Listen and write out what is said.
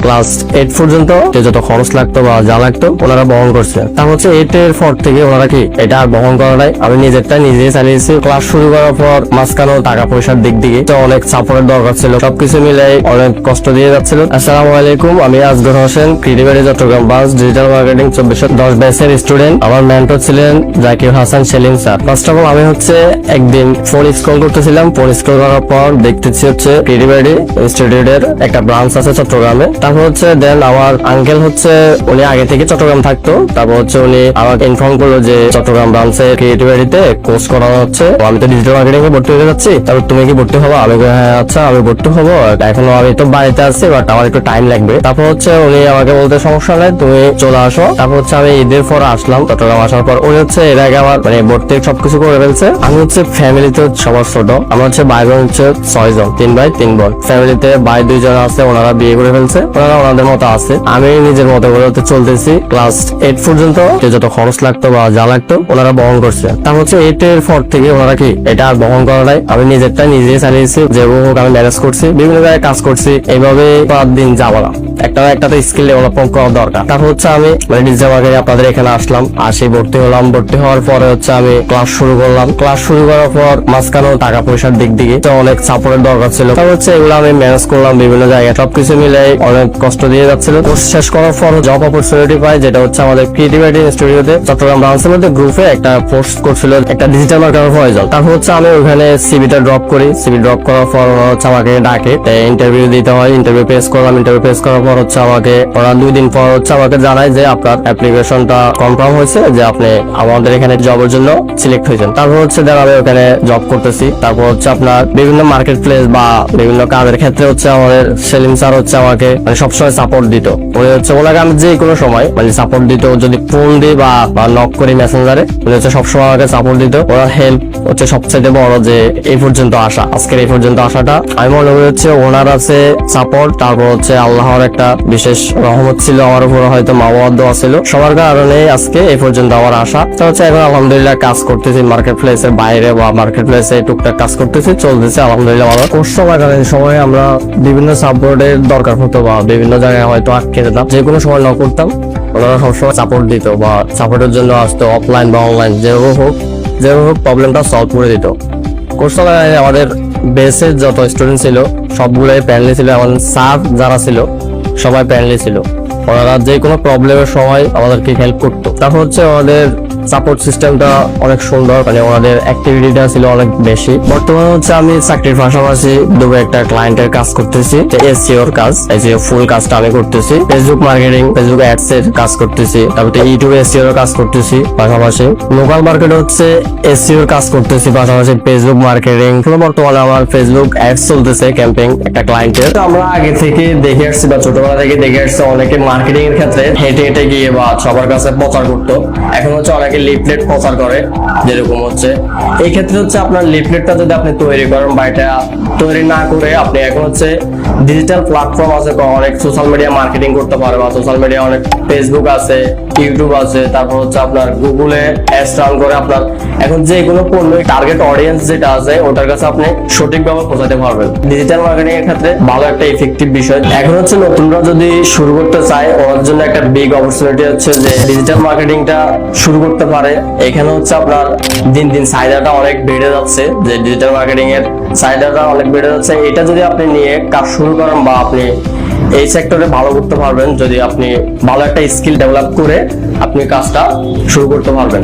Class 8 পর্যন্ত যত খরচ লাগতো বা যা লাগতো ওনারা বহন করছে। তা হচ্ছে 8 এর পর থেকে ওনারা কি এটা আর বহন করা নাই, আমি নিজেরটা নিজেই চালিয়েছি। ক্লাস শুরু করার পর মাঝখানে টাকা পয়সার দিক দিকে তো অনেক সাপোর্টের দরকার ছিল, সবকিছু মিলাই অনেক কষ্ট দিয়ে যাচ্ছিল। আসসালামু আলাইকুম, আমি Asgar Hossain, creativity Chittagong branch digital marketing 2410 ব্যাচের স্টুডেন্ট। আমার মেন্টর ছিলেন Zakir Hasan Selim sir. First of all আমি হচ্ছে একদিন ফোন স্ক্রল করতেছিলাম, ফোন স্ক্রল করার পর দেখতেছি হচ্ছে ক্রিয়েটিভিটি ইনস্টিটিউটের একটা ব্রাঞ্চ আছে চট্টগ্রামে। তারপর হচ্ছে দেন আমার আঙ্কেল হচ্ছে উনি আগে থেকে চট্টগ্রাম থাকতো, তারপর হচ্ছে উনি আমাকে ইনফর্ম করলো যে চট্টগ্রাম ব্রাঞ্চে ক্রিয়েটিভিটিতে কোর্স করানো হচ্ছে, আমি তো ডিজিটাল মার্কেটিং এ ভর্তি হতে যাচ্ছি, তারপর তুমি কি ভর্তি হবো? আমি হ্যাঁ আচ্ছা আমি ভর্তি হবো, এখনো আমি তো বাড়িতে আছি বাট আমার একটু টাইম লাগবে। তারপর হচ্ছে উনি আমাকে বলতে সমস্যা নাই তুমি চলে আসো। তারপর হচ্ছে আমি ঈদের পর আসলাম চট্টগ্রাম। আসার পর উনি হচ্ছে এর আগে আমার মানে ভর্তি সবকিছু করে ফেলছে। আমি হচ্ছে ফ্যামিলিতে সবার ছোট, আমার হচ্ছে ভাই বোন হচ্ছে 6 জন, 3 ভাই 3 বোন। ফ্যামিলিতে ভাই 2 জন আছে, ওনারা বিয়ে করে ফেলছে, ওনারা ওনাদের মতো আছে, আমি নিজের মতো করে চলতেছি। ক্লাস 8 পর্যন্ত যত খরচ লাগতো বা যা লাগতো ওনারা বহন করছে। তারপর হচ্ছে 8 এর পর থেকে ওনারা কি এটা আর বহন করা নাই, আমি নিজেরটা নিজেই চালিয়েছি, যেভাবে হোক আমি ম্যানেজ করছি, বিভিন্ন জায়গায় কাজ করছি, এইভাবে দিন যাবো না, একটা তো স্কিল ডেভেলপমেন্ট করা দরকার। তারপর হচ্ছে আমি মানে ডিজিটাল মার্কেটিং আপনাদের এখানে আসলাম, আসি ভর্তি হলাম। ভর্তি হওয়ার পরে হচ্ছে আমি ক্লাস শুরু করলাম। ক্লাস শুরু করার পর মাঝখানে টাকা পয়সার দিক দিকে তো অনেক সাপোর্টের দরকার ছিল, তারপর হচ্ছে এগুলো আমি ম্যানেজ করলাম বিভিন্ন জায়গায়, সবকিছু মিলে অনেক কষ্ট দিয়ে যাচ্ছিল। কোর্স শেষ করার পর জব অপরচুনিটি পাই, যেটা হচ্ছে আমাদের ক্রিয়েটিভিটি ইনস্টিটিউটে চট্টগ্রাম ব্রাঞ্চের মধ্যে গ্রুপে একটা পোস্ট করছিল একটা ডিজিটাল মার্কেটার প্রয়োজন। তারপর হচ্ছে আমি ওখানে সিভিটা ড্রপ করি, সিভি ড্রপ করার পর হচ্ছে আমাকে ডাকে, ইন্টারভিউ দিতে হয়, ইন্টারভিউ পেস করলাম। ইন্টারভিউ পেস করার পর হচ্ছে আমাকে ওরা 2 দিন পর হচ্ছে আমাকে জানায় যে আপনার অ্যাপ্লিকেশনটা কনফার্ম হয়েছে, যে আপনি আমাদের এখানে জবের জন্য সিলেক্ট হয়েছেন। তারপর হচ্ছে দেন আমি ওখানে জব করতেছি। তারপর হচ্ছে আপনার বিভিন্ন মার্কেট প্লেস বা বিভিন্ন কাজের ক্ষেত্রে হচ্ছে আমাদের সেলিম স্যার হচ্ছে আমাকে মানে সবসময় সাপোর্ট দিত। উনি হচ্ছে ওনাকে আমি যে কোনো সময় মানে সাপোর্ট দিত, যদি ফোন দিই বা নক করি মেসেঞ্জারে, উনি হচ্ছে সবসময় আমাকে সাপোর্ট দিত। ওনার হেল্প হচ্ছে সবচেয়ে বড় যে এই পর্যন্ত আসা, আজকের এই পর্যন্ত আসাটা আমি মনে করি হচ্ছে ওনার আছে সাপোর্ট, তারপর হচ্ছে আল্লাহর একটা বিশেষ রহমত ছিল আমার উপর, হয়তো মা বাবার দোয়া ছিল, সবার কারণে আজকে এই পর্যন্ত আমার আসা। তো হচ্ছে এখন আলহামদুলিল্লাহ কাজ করতেছি মার্কেট প্লেসের বাইরে বা মার্কেট প্লেসে টুকটাক কাজ করতেছি, চলতেছে আলহামদুলিল্লাহ ভালো। কোর্স চলাকালীন সময় আমরা বিভিন্ন সাপোর্টের দরকার হতো বা বিভিন্ন জায়গায় হয়তো আটকে যেতাম, যে কোনো সময় না করতাম, ওনারা সবসময় সাপোর্ট দিত বা সাপোর্টের জন্য আসতো, অফলাইন বা অনলাইন যেভাবে হোক প্রবলেমটা সলভ করে দিত। কোর্স চলাকালীন আমাদের বেসের যত স্টুডেন্ট ছিল সবগুলোই প্যানেলি ছিল, আমাদের স্যার যারা ছিল সবাই প্যানেলি ছিল, ওনারা যে কোনো প্রবলেমের সময় আমাদেরকে হেল্প করতো। তারপর হচ্ছে আমাদের সাপোর্ট সিস্টেমটা অনেক সুন্দর, মানে ওনাদের অ্যাক্টিভিটিটা ছিল অনেক বেশি। বর্তমানে হচ্ছে আমি চাকরির পাশাপাশি দুটো একটা ক্লায়েন্টের কাজ করতেছি, এসইওর কাজ, এসইও ফুল কাজটা আমি করতেছি, ফেসবুক মার্কেটিং, ফেসবুক অ্যাডস এর কাজ করতেছি, তারপরে ইউটিউবে এসইও এর কাজ করতেছি, পাশাপাশি লোকাল মার্কেটে হচ্ছে এসইও এর কাজ করতেছি, পাশাপাশি ফেসবুক মার্কেটিং। বর্তমানে আমার ফেসবুক অ্যাডস চলতেছে ক্যাম্পেইন একটা ক্লায়েন্টের। আমরা আগে থেকে দেখে আসছি বা ছোটবেলা থেকে দেখে আসছি অনেকে মার্কেটিং এর ক্ষেত্রে হেঁটে হেঁটে গিয়ে বা সবার কাছে প্রচার করতো, এখন হচ্ছে অনেকে লিফলেট প্রচার করে, যেরকম হচ্ছে এই ক্ষেত্রে হচ্ছে আপনার লিফলেটটা যদি আপনি তৈরি করেন বা এটা তৈরি না করে আপনি এখন হচ্ছে ডিজিটাল প্ল্যাটফর্ম আছে, অনেক সোশ্যাল মিডিয়া মার্কেটিং করতে পারে, বা সোশ্যাল মিডিয়া অনেক ফেসবুক আছে, ইউটিউব আছে, তারপর হচ্ছে আপনার গুগলে অ্যাডস রান করে আপনার এখন যে কোনো পণ্য টার্গেট অডিয়েন্স যেটা আছে ওটার কাছে আপনি সঠিকভাবে পৌঁছাতে পারবেন। ডিজিটাল মার্কেটিং এর ক্ষেত্রে ভালো একটা ইফেক্টিভ বিষয়। এখন হচ্ছে নতুনরা যদি শুরু করতে চায় ওর জন্য একটা বিগ অপরচুনিটি হচ্ছে যে ডিজিটাল মার্কেটিংটা শুরু করতে পারে। এখানে হচ্ছে আপনার দিন দিন চাহিদাটা অনেক বেড়ে যাচ্ছে, যে ডিজিটাল মার্কেটিং এর চাহিদাটা অনেক বেড়ে যাচ্ছে। এটা যদি আপনি নিয়ে কাজ শুরু করেন বা আপনি এই সেক্টরে ভালো করতে পারবেন, যদি আপনি ভালো একটা স্কিল ডেভেলপ করে আপনি কাজটা শুরু করতে পারবেন।